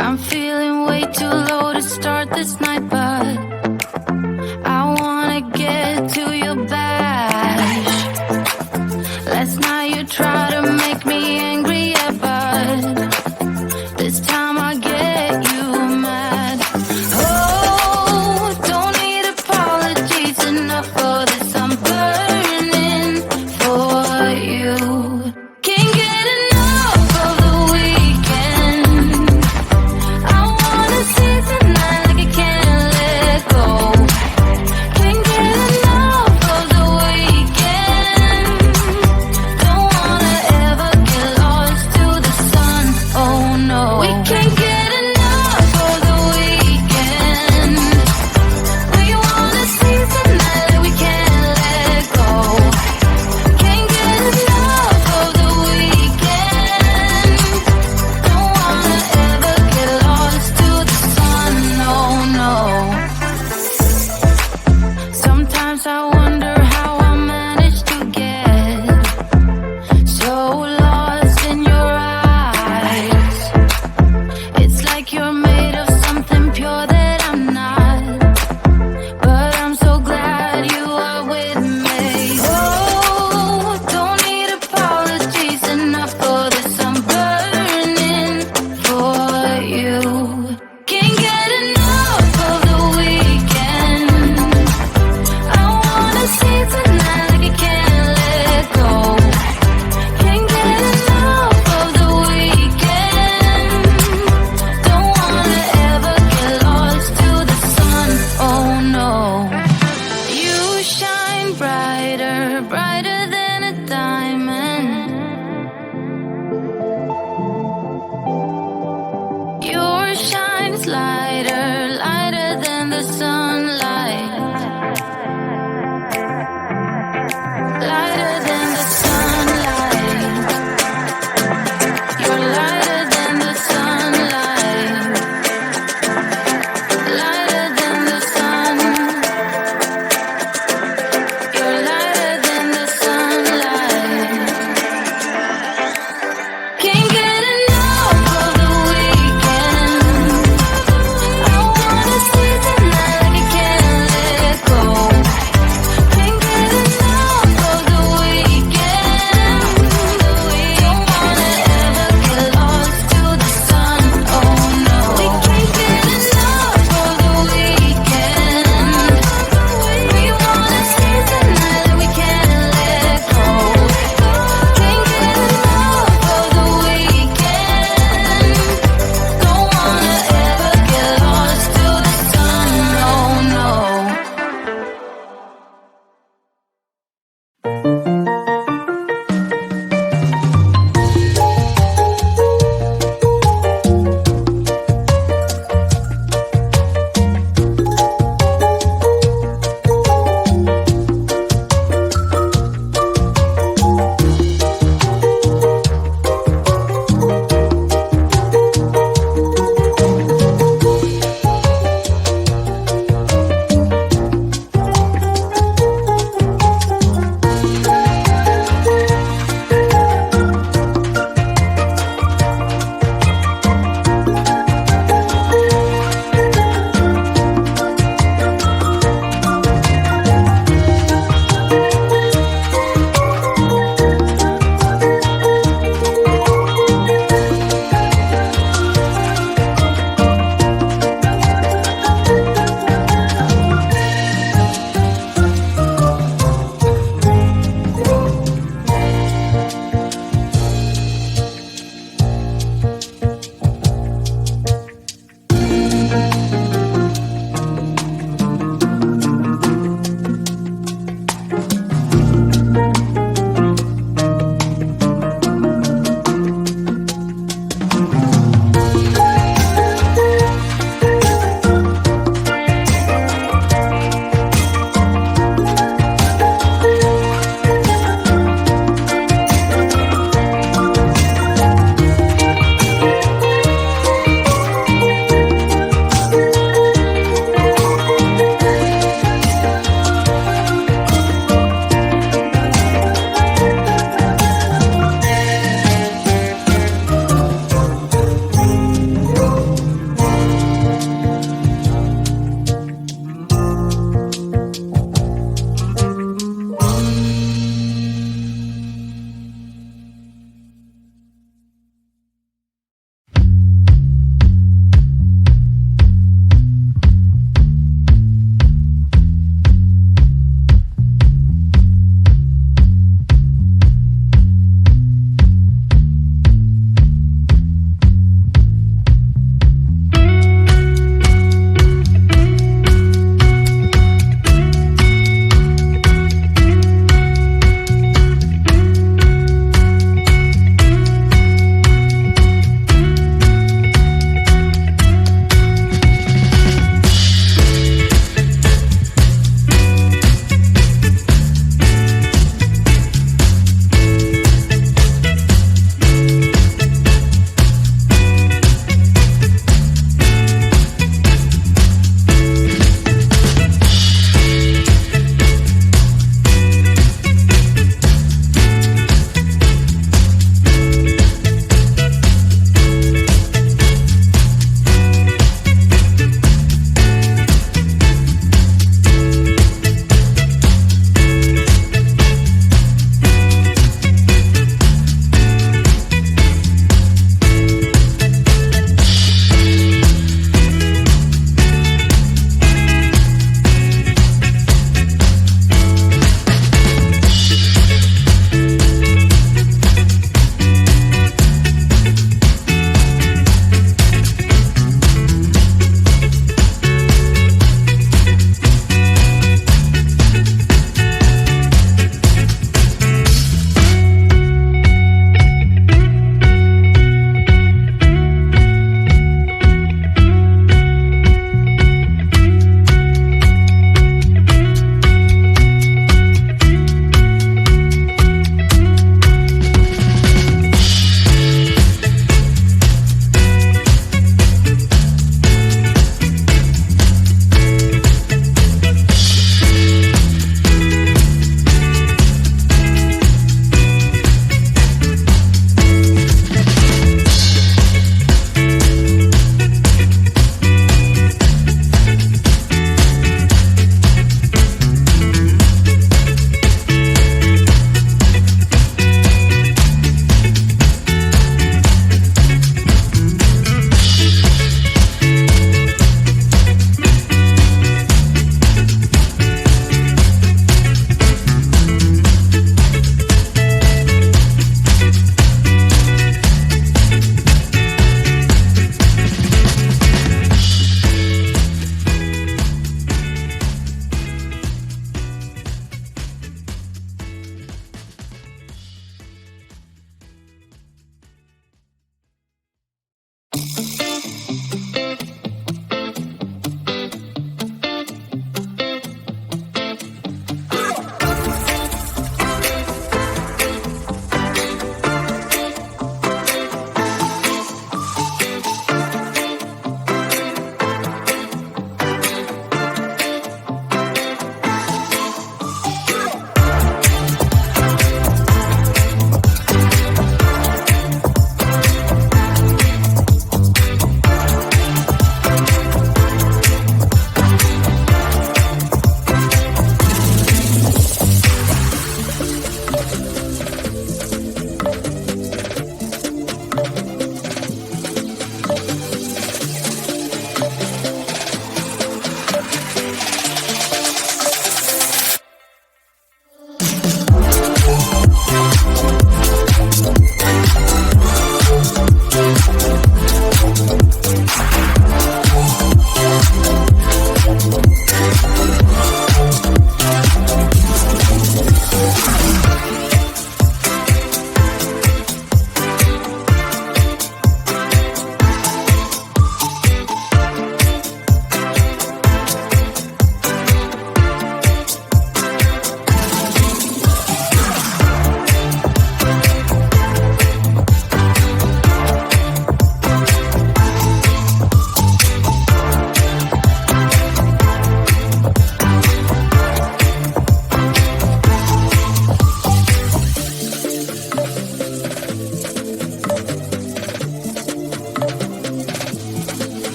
I'm feeling way too low to start this night, but I wanna get to your bash. Last night you tried to make me angry, yeah, but this time I get you mad. Oh, don't need apologies, enough for this, I'm burning for you. Can't get enough of the weekend. I wanna see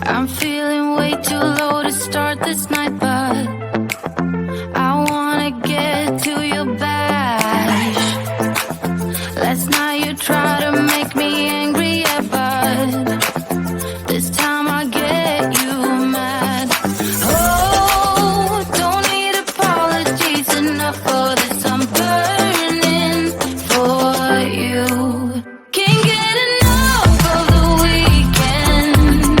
I'm feeling way too low to start this night, but I wanna get to your bash. Last night you tried to make me angry, yeah, but this time I get you mad. Oh, don't need apologies enough for this. I'm burning for you. Can't get enough of the weekend.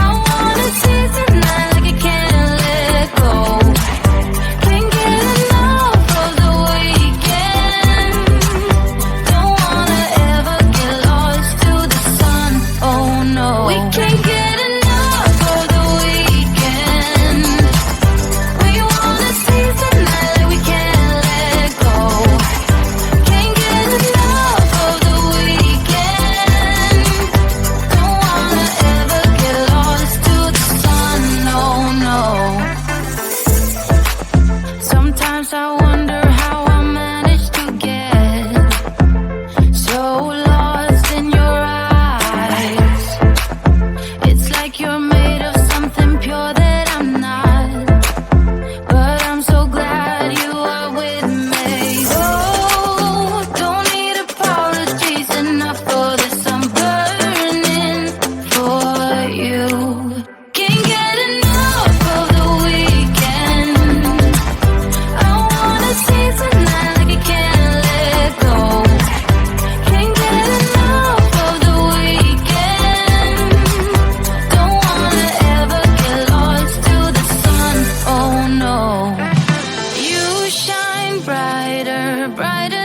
I wanna seize the night like I can't let go. Can't get enough of the weekend. Don't wanna ever get lost to the sun. Oh no, we can't get enough of the weekend. We wanna seize the night like we can't let go. Can't get enough of the weekend. Don't wanna ever get lost to the sun. No, no. Sometimes I wonder how I managed to get so lost in your eyes. It's like you're made of something pure that I'm not. But I'm so glad you are with me. Oh, don't need apologies enough for this. I'm burning for you. Can't get enough of the weekend. I wanna seize the night like I can't let go. Can't get enough of the weekend. Don't wanna ever get lost to the sun. Oh no. You shine brighter, brighter